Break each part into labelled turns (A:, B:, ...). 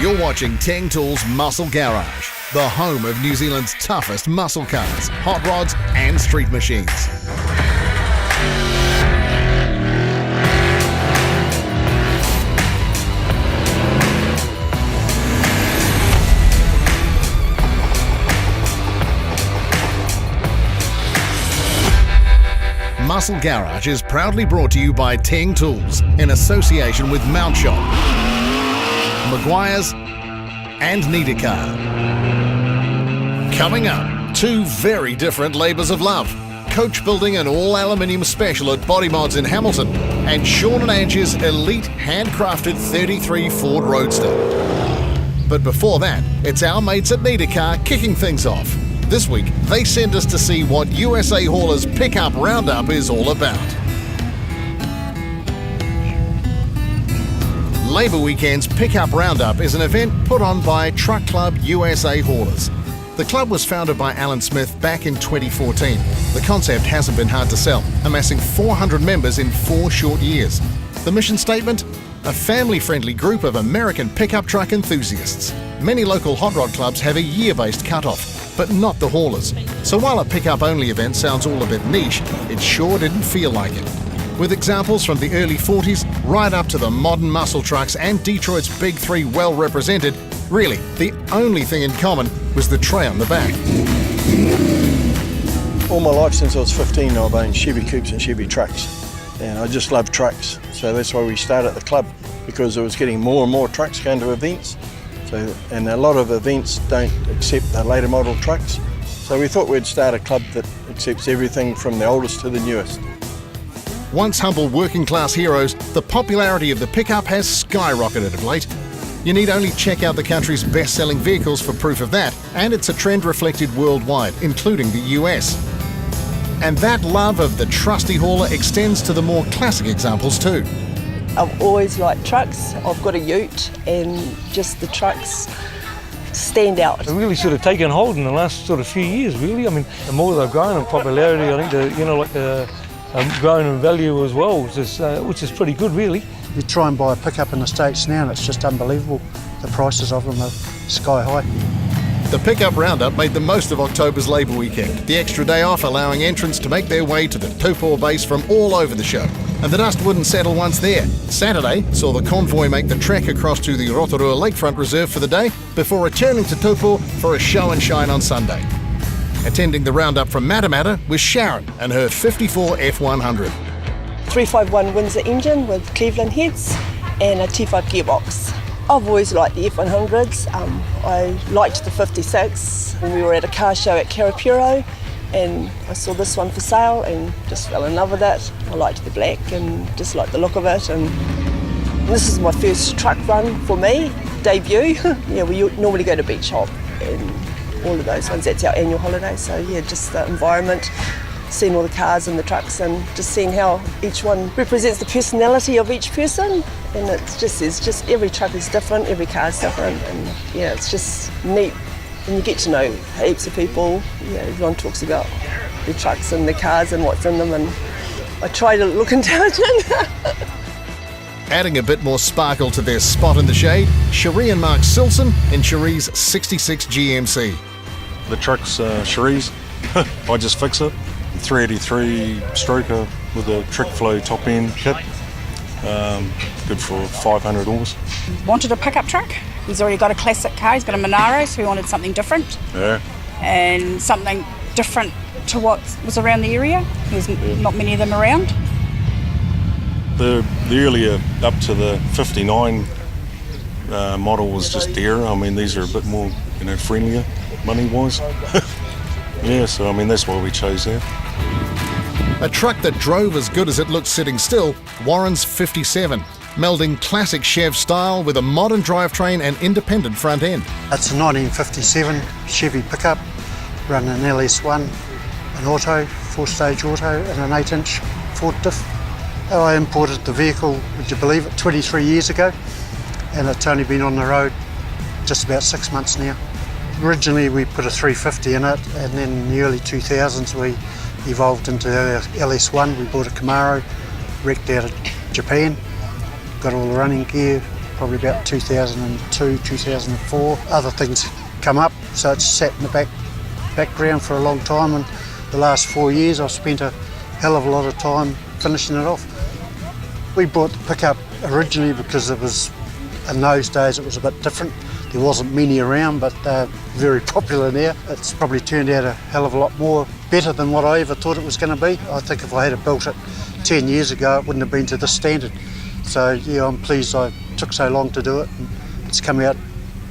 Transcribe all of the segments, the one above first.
A: You're watching Teng Tools Muscle Garage, the home of New Zealand's toughest muscle cars, hot rods and street machines. Muscle Garage is proudly brought to you by Teng Tools in association with Mount Shop, Maguire's and Niedercar. Coming up, two very different labours of love. Coach building an all-aluminium special at Bodymods in Hamilton and Sean and Angie's elite handcrafted 33 Ford Roadster. But before that, it's our mates at Niedercar kicking things off. This week, they send us to see what USA Haulers Pickup Roundup is all about. Labour Weekend's Pickup Roundup is an event put on by Truck Club USA Haulers. The club was founded by Alan Smith back in 2014. The concept hasn't been hard to sell, amassing 400 members in 4 short years. The mission statement? A family-friendly group of American pickup truck enthusiasts. Many local hot rod clubs have a year-based cut-off, but not the haulers. So while a pickup-only event sounds all a bit niche, it sure didn't feel like it. With examples from the early 40s right up to the modern muscle trucks and Detroit's Big Three well represented, really, the only thing in common was the tray on the back.
B: All my life since I was 15, I've owned Chevy Coupes and Chevy trucks. And I just love trucks. So that's why we started the club, because it was getting more and more trucks going to events. And a lot of events don't accept the later model trucks. So we thought we'd start a club that accepts everything from the oldest to the newest.
A: Once humble working class heroes, the popularity of the pickup has skyrocketed of late. You need only check out the country's best-selling vehicles for proof of that, and it's a trend reflected worldwide, including the US. And that love of the trusty hauler extends to the more classic examples too.
C: I've always liked trucks. I've got a ute and just the trucks stand out.
D: It's really sort of taken hold in the last sort of few years, really. I mean, the more they've grown in popularity, I think the grown in value as well, which is pretty good, really.
E: You try and buy a pickup in the States now and it's just unbelievable. The prices of them are sky high.
A: The Pickup Roundup made the most of October's Labour Weekend, the extra day off allowing entrants to make their way to the Taupo base from all over the show. And the dust wouldn't settle once there. Saturday saw the convoy make the trek across to the Rotorua Lakefront Reserve for the day before returning to Taupo for a show and shine on Sunday. Attending the roundup from Matamata was Sharon and her 54 F100.
C: 351 Windsor engine with Cleveland heads and a T5 gearbox. I've always liked the F100s. I liked the 56 when we were at a car show at Karapiro, and I saw this one for sale and just fell in love with it. I liked the black and just liked the look of it. And this is my first truck run for me, debut. Yeah, we normally go to Beach Hop and all of those ones. That's our annual holiday. So yeah, just the environment, seeing all the cars and the trucks and just seeing how each one represents the personality of each person. And it's just every truck is different, every car is different, and yeah, it's just neat. And you get to know heaps of people. Yeah, everyone talks about the trucks and the cars and what's in them, and I try to look intelligent.
A: Adding a bit more sparkle to their spot in the shade, Cherie and Mark Silson in Cherie's 66 GMC.
F: The truck's Cherie's. I just fix it. 383 stroker with a trick flow top end kit. Good for 500 horse.
G: Wanted a pickup truck. He's already got a classic car. He's got a Monaro, so he wanted something different.
F: Yeah.
G: And something different to what was around the area. There's not many of them around.
F: The earlier up to the 59 model was just dearer. I mean, these are a bit more, friendlier money-wise. Yeah, so I mean that's why we chose that.
A: A truck that drove as good as it looked sitting still, Warren's 57, melding classic Chev style with a modern drivetrain and independent front end.
E: It's a 1957 Chevy pickup, running an LS1, an auto, 4-stage auto and an 8-inch Ford diff. I imported the vehicle, would you believe it, 23 years ago, and it's only been on the road just about 6 months now. Originally we put a 350 in it, and then in the early 2000s we evolved into our LS1. We bought a Camaro, wrecked out of Japan, got all the running gear, probably about 2002, 2004. Other things come up, so it's sat in the background for a long time, and the last 4 years I've spent a hell of a lot of time finishing it off. We bought the pickup originally because it was, in those days it was a bit different. There wasn't many around, but they're very popular now. It's probably turned out a hell of a lot more better than what I ever thought it was going to be. I think if I had built it 10 years ago, it wouldn't have been to this standard. So yeah, I'm pleased I took so long to do it, and it's come out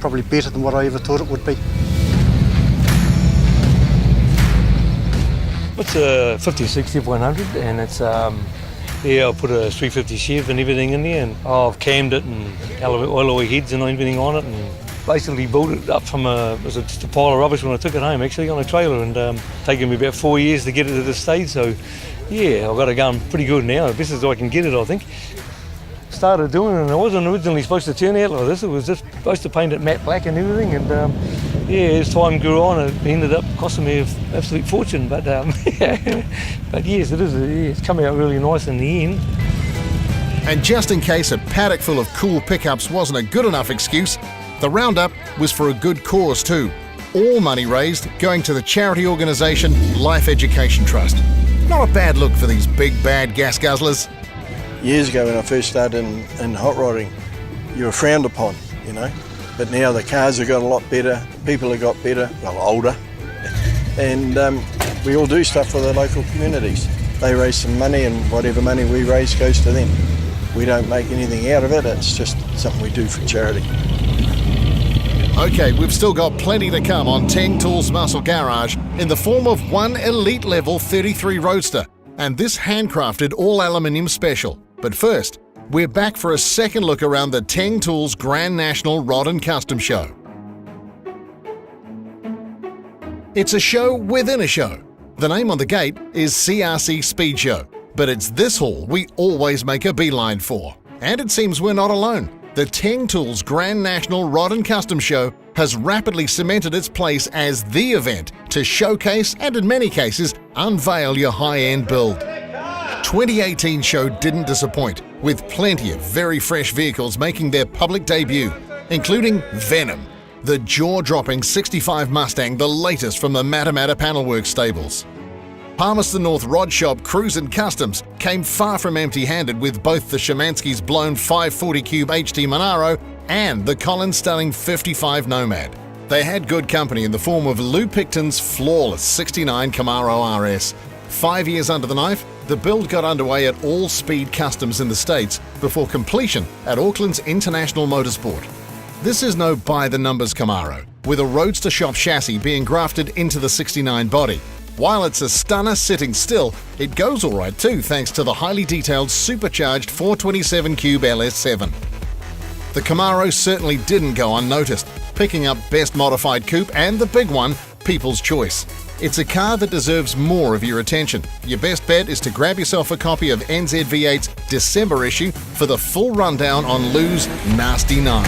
E: probably better than what I ever thought it would be.
D: It's a 5060 100, and it's yeah, I put a 350 Chev and everything in there, and I've cammed it and alloy heads and everything on it, and basically built it up from just a pile of rubbish when I took it home, actually, on a trailer, and taken me about 4 years to get it to this stage. So yeah, I've got it going pretty good now, the best as I can get it, I think. Started doing it, and I wasn't originally supposed to turn out like this. It was just supposed to paint it matte black and everything, and yeah, as time grew on, it ended up costing me an absolute fortune. But but yes, it's come out really nice in the end.
A: And just in case a paddock full of cool pickups wasn't a good enough excuse, the Roundup was for a good cause too. All money raised going to the charity organisation Life Education Trust. Not a bad look for these big bad gas guzzlers.
B: Years ago when I first started in hot rodding, you were frowned upon, you know. But now the cars have got a lot better, people have got better, well, older, and we all do stuff for the local communities. They raise some money, and whatever money we raise goes to them. We don't make anything out of it, it's just something we do for charity.
A: Okay, we've still got plenty to come on Teng Tools Muscle Garage in the form of one elite level 33 Roadster and this handcrafted all aluminium special. But first, we're back for a second look around the Teng Tools Grand National Rod and Custom Show. It's a show within a show. The name on the gate is CRC Speed Show, but it's this hall we always make a beeline for. And it seems we're not alone. The Teng Tools Grand National Rod and Custom Show has rapidly cemented its place as the event to showcase and, in many cases, unveil your high-end build. 2018 show didn't disappoint, with plenty of very fresh vehicles making their public debut, including Venom, the jaw-dropping 65 Mustang, the latest from the Matamata Panelworks stables. Palmerston North Rod Shop Cruise and Customs came far from empty-handed with both the Szymanski's blown 540 Cube HT Monaro and the Collins Stelling 55 Nomad. They had good company in the form of Lou Picton's flawless 69 Camaro RS. 5 years under the knife, the build got underway at All Speed Customs in the States before completion at Auckland's International Motorsport. This is no by-the-numbers Camaro, with a Roadster shop chassis being grafted into the 69 body. While it's a stunner sitting still, it goes alright too thanks to the highly detailed supercharged 427 Cube LS7. The Camaro certainly didn't go unnoticed, picking up Best Modified Coupe and the big one, People's Choice. It's a car that deserves more of your attention. Your best bet is to grab yourself a copy of NZV8's December issue for the full rundown on Lou's Nasty 9.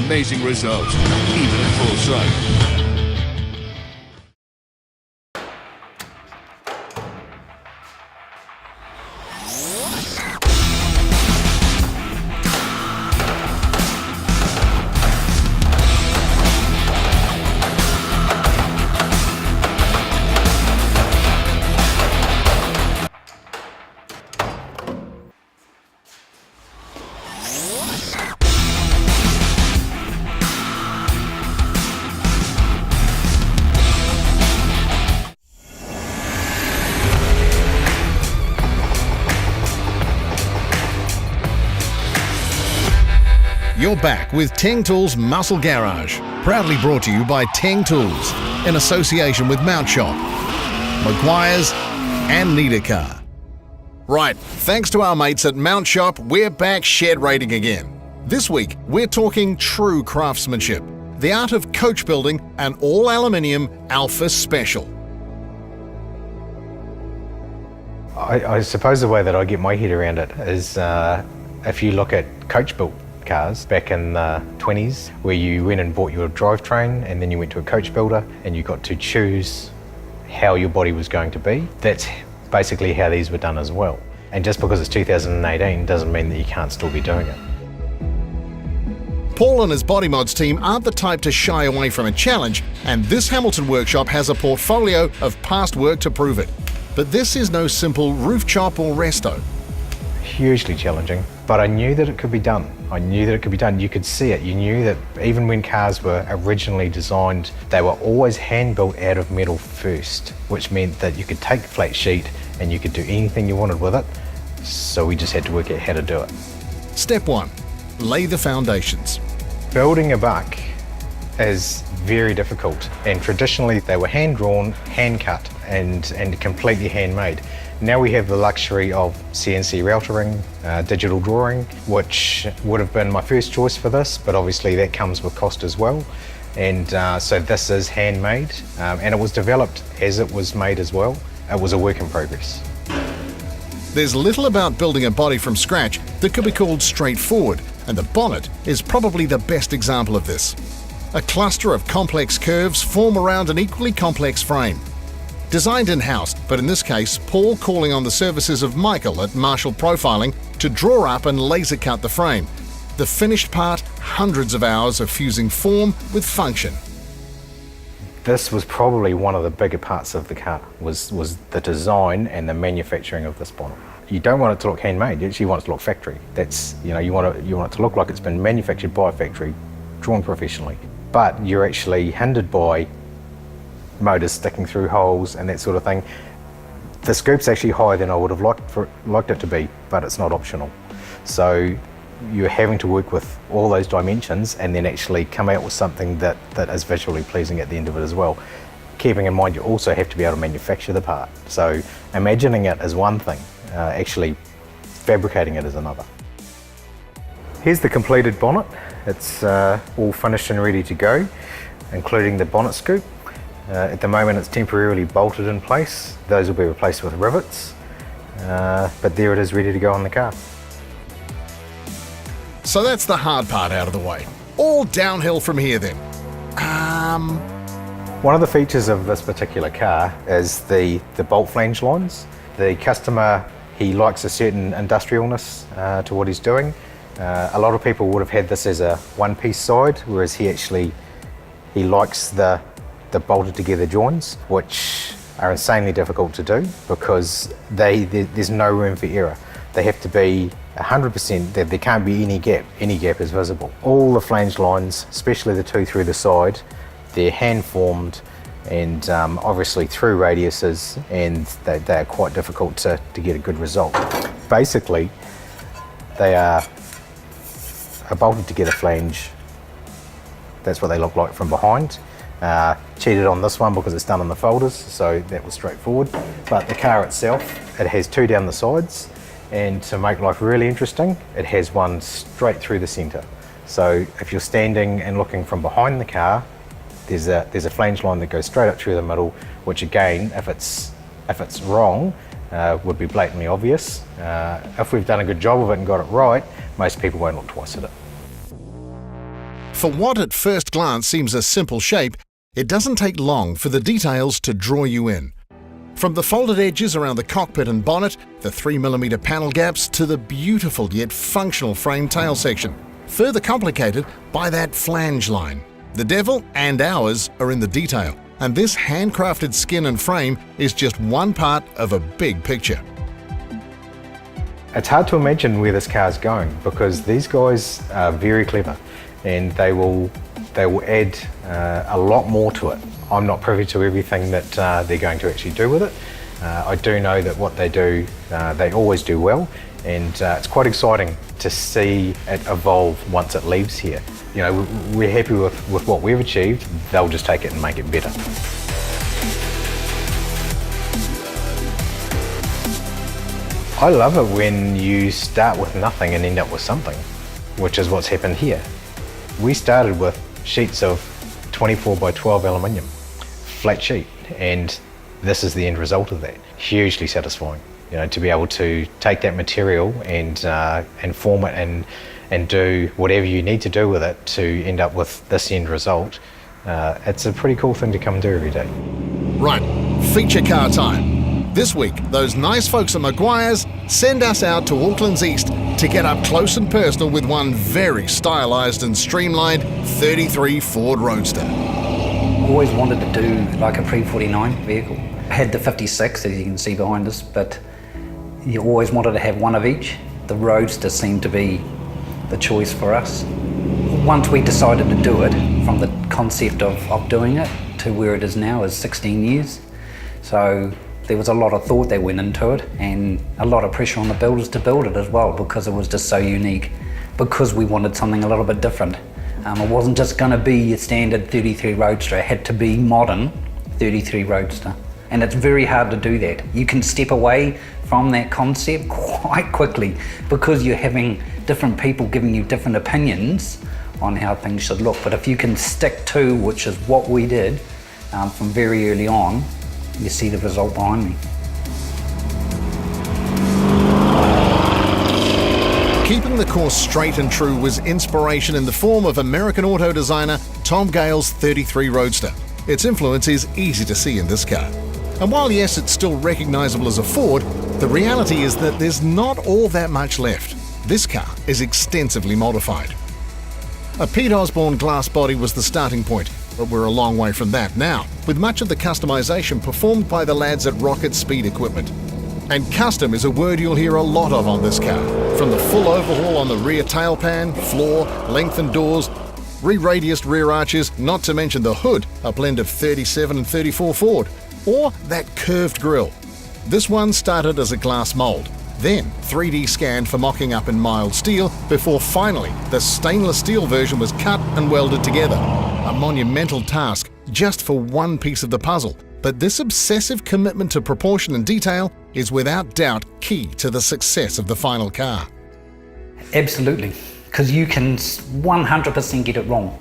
H: Amazing results, even at full sight.
A: You're back with Teng Tools Muscle Garage, proudly brought to you by Teng Tools, in association with Mount Shop, Maguire's and Niedercar. Right, thanks to our mates at Mount Shop, we're back shed raiding again. This week, we're talking true craftsmanship, the art of coach building an all-aluminium Alpha Special.
I: I suppose the way that I get my head around it is if you look at coach-built cars back in the 20s, where you went and bought your drivetrain and then you went to a coach builder and you got to choose how your body was going to be. That's basically how these were done as well. And just because it's 2018 doesn't mean that you can't still be doing it.
A: Paul and his Bodymods team aren't the type to shy away from a challenge, and this Hamilton workshop has a portfolio of past work to prove it. But this is no simple roof chop or resto.
I: Hugely challenging, but I knew that it could be done. I knew that it could be done. You could see it. You knew that even when cars were originally designed, they were always hand built out of metal first, which meant that you could take a flat sheet and you could do anything you wanted with it. So we just had to work out how to do it.
A: Step 1, lay the foundations.
I: Building a buck is very difficult, and traditionally they were hand drawn, hand cut, and completely handmade. Now we have the luxury of CNC routering, digital drawing, which would have been my first choice for this, but obviously that comes with cost as well. And so this is handmade, and it was developed as it was made as well. It was a work in progress.
A: There's little about building a body from scratch that could be called straightforward, and the bonnet is probably the best example of this. A cluster of complex curves form around an equally complex frame. Designed in-house, but in this case, Paul calling on the services of Michael at Marshall Profiling to draw up and laser cut the frame. The finished part, hundreds of hours of fusing form with function.
I: This was probably one of the bigger parts of the car, was the design and the manufacturing of this bonnet. You don't want it to look handmade, you actually want it to look factory. That's, you want it to look like it's been manufactured by a factory, drawn professionally. But you're actually hindered by motors sticking through holes and that sort of thing. The scoop's actually higher than I would have liked it to be, but it's not optional. So you're having to work with all those dimensions and then actually come out with something that is visually pleasing at the end of it as well. Keeping in mind you also have to be able to manufacture the part. So imagining it is one thing, actually fabricating it is another. Here's the completed bonnet. It's all finished and ready to go, including the bonnet scoop. At the moment it's temporarily bolted in place. Those will be replaced with rivets, but there it is ready to go on the car.
A: So that's the hard part out of the way. All downhill from here then.
I: One of the features of this particular car is the bolt flange lines. The customer, he likes a certain industrialness to what he's doing. A lot of people would have had this as a one-piece side, whereas he likes the bolted together joins, which are insanely difficult to do because there's no room for error. They have to be 100%, there can't be any gap is visible. All the flange lines, especially the two through the side, they're hand formed and obviously through radiuses, and they are quite difficult to get a good result. Basically, they are a bolted together flange. That's what they look like from behind. Cheated on this one because it's done in the folders, so that was straightforward. But the car itself, it has two down the sides, and to make life really interesting, it has one straight through the centre. So if you're standing and looking from behind the car, there's a flange line that goes straight up through the middle, which again, if it's wrong, would be blatantly obvious. If we've done a good job of it and got it right, most people won't look twice at it.
A: For what at first glance seems a simple shape, it doesn't take long for the details to draw you in. From the folded edges around the cockpit and bonnet, the 3mm panel gaps, to the beautiful yet functional frame tail section, further complicated by that flange line. The devil and ours are in the detail, and this handcrafted skin and frame is just one part of a big picture.
I: It's hard to imagine where this car's going because these guys are very clever and they will add a lot more to it. I'm not privy to everything that they're going to actually do with it. I do know that what they do, they always do well, And it's quite exciting to see it evolve once it leaves here. You know, we're happy with what we've achieved. They'll just take it and make it better. I love it when you start with nothing and end up with something, which is what's happened here. We started with sheets of 24 by 12 aluminium, flat sheet, and this is the end result of that. Hugely satisfying, you know, to be able to take that material and form it and do whatever you need to do with it to end up with this end result. It's a pretty cool thing to come and do every day.
A: Right, feature car time. This week, those nice folks at Maguire's send us out to Auckland's East to get up close and personal with one very stylised and streamlined 33 Ford Roadster.
J: Always wanted to do like a pre-49 vehicle. I had the 56, as you can see behind us, but you always wanted to have one of each. The Roadster seemed to be the choice for us. Once we decided to do it, from the concept of doing it to where it is now is 16 years. So there was a lot of thought that went into it and a lot of pressure on the builders to build it as well, because it was just so unique, because we wanted something a little bit different. It wasn't just going to be a standard 33 Roadster, it had to be modern 33 Roadster. And it's very hard to do that. You can step away from that concept quite quickly because you're having different people giving you different opinions on how things should look. But if you can stick to, which is what we did from very early on, you see the result behind me.
A: Keeping the course straight and true was inspiration in the form of American auto designer Tom Gale's 33 Roadster. Its influence is easy to see in this car. And while yes, it's still recognisable as a Ford, the reality is that there's not all that much left. This car is extensively modified. A Pete Osborne glass body was the starting point, but we're a long way from that now, with much of the customisation performed by the lads at Rocket Speed Equipment. And custom is a word you'll hear a lot of on this car, from the full overhaul on the rear tailpan, floor, lengthened doors, re-radiused rear arches, not to mention the hood, a blend of 37 and 34 Ford, or that curved grille. This one started as a glass mould, then 3D scanned for mocking up in mild steel, before finally the stainless steel version was cut and welded together. A monumental task just for one piece of the puzzle, but this obsessive commitment to proportion and detail is without doubt key to the success of the final car.
J: Absolutely, because you can 100% get it wrong.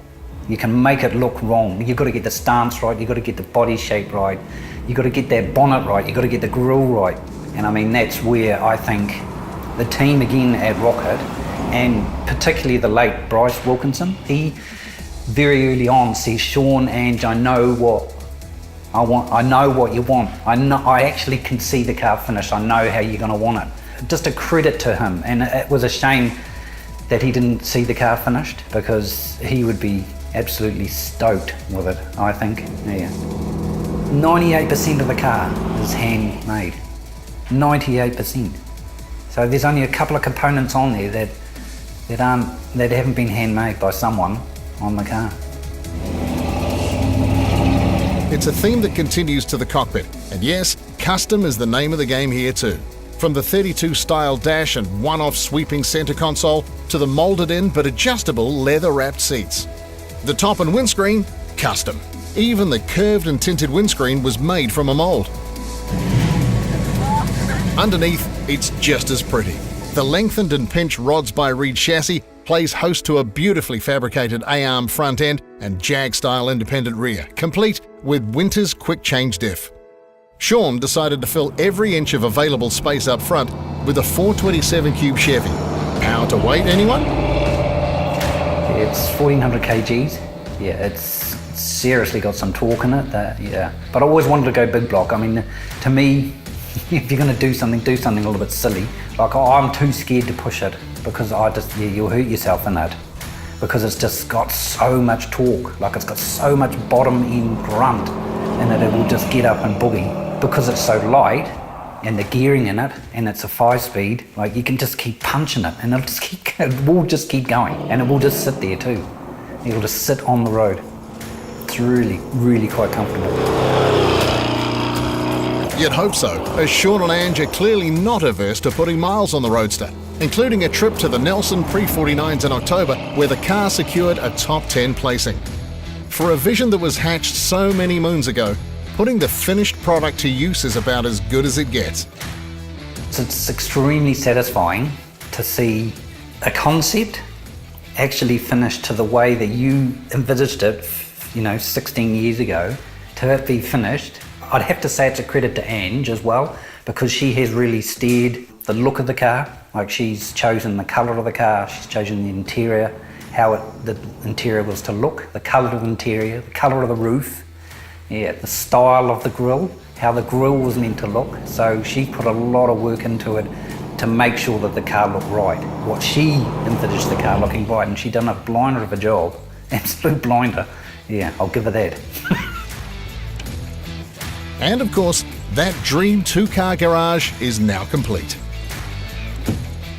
J: You can make it look wrong. You've got to get the stance right, you've got to get the body shape right, you've got to get that bonnet right, you've got to get the grille right. And I mean, that's where I think the team again at Rocket, and particularly the late Bryce Wilkinson, he very early on says, Sean, Ange, I know what I want, I know what you want. I actually can see the car finished, I know how you're going to want it. Just a credit to him, and it was a shame that he didn't see the car finished, because he would be absolutely stoked with it, I think. Yeah. 98% of the car is handmade. 98%. So there's only a couple of components on there that haven't been handmade by someone on the car.
A: It's a theme that continues to the cockpit, and yes, custom is the name of the game here too. From the 32 style dash and one-off sweeping centre console to the moulded in but adjustable leather-wrapped seats. The top and windscreen, custom. Even the curved and tinted windscreen was made from a mould. Underneath, it's just as pretty. The lengthened and pinched rods by Reed chassis plays host to a beautifully fabricated A-arm front end and Jag-style independent rear, complete with Winter's quick change diff. Sean decided to fill every inch of available space up front with a 427 cube Chevy. Power to weight, anyone?
J: It's 1400 kgs. Yeah, it's seriously got some torque in it. Yeah, but I always wanted to go big block. I mean, to me, if you're going to do something a little bit silly. Like, I'm too scared to push it because you'll hurt yourself in it, because it's just got so much torque. Like, it's got so much bottom end grunt in it, it will just get up and boogie. Because it's so light and the gearing in it, and it's a 5-speed, like, you can just keep punching it and it will just keep going, and it will just sit there too. It will just sit on the road. It's really, really quite comfortable.
A: You'd hope so, as Sean and Ange are clearly not averse to putting miles on the Roadster, including a trip to the Nelson Pre-49s in October, where the car secured a top 10 placing. For a vision that was hatched so many moons ago, putting the finished product to use is about as good as it gets.
J: It's extremely satisfying to see a concept actually finished to the way that you envisaged it, 16 years ago, to it be finished. I'd have to say it's a credit to Ange as well, because she has really steered the look of the car. Like, she's chosen the colour of the car, she's chosen the interior, how the interior was to look, the colour of the interior, the colour of the roof, the style of the grille, how the grille was meant to look. So she put a lot of work into it to make sure that the car looked right, what she envisaged the car looking right, and she done a blinder of a job, absolute blinder. Yeah, I'll give her that.
A: And of course, that dream two-car garage is now complete.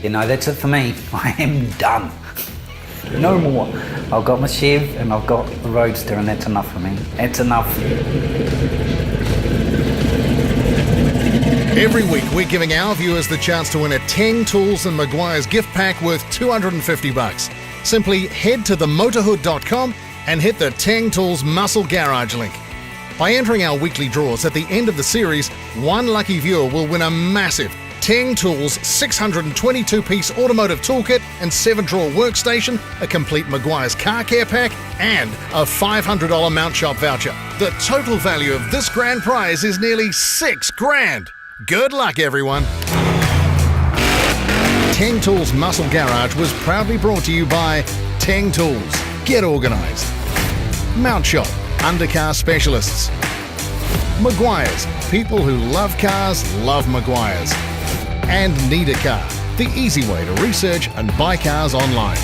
J: That's it for me. I am done. No more. I've got my Chev and I've got the Roadster, and that's enough for me. That's enough.
A: Every week we're giving our viewers the chance to win a Teng Tools and Maguire's gift pack worth $250. Simply head to themotorhood.com and hit the Teng Tools Muscle Garage link. By entering our weekly draws at the end of the series, one lucky viewer will win a massive Teng Tools 622-piece automotive toolkit and 7-drawer workstation, a complete Maguire's car care pack, and a $500 mount shop voucher. The total value of this grand prize is nearly $6,000. Good luck, everyone. Teng Tools Muscle Garage was proudly brought to you by Teng Tools. Get organised. Mount Shop, undercar specialists. Maguire's, people who love cars love Maguire's. And Need a Car, the easy way to research and buy cars online.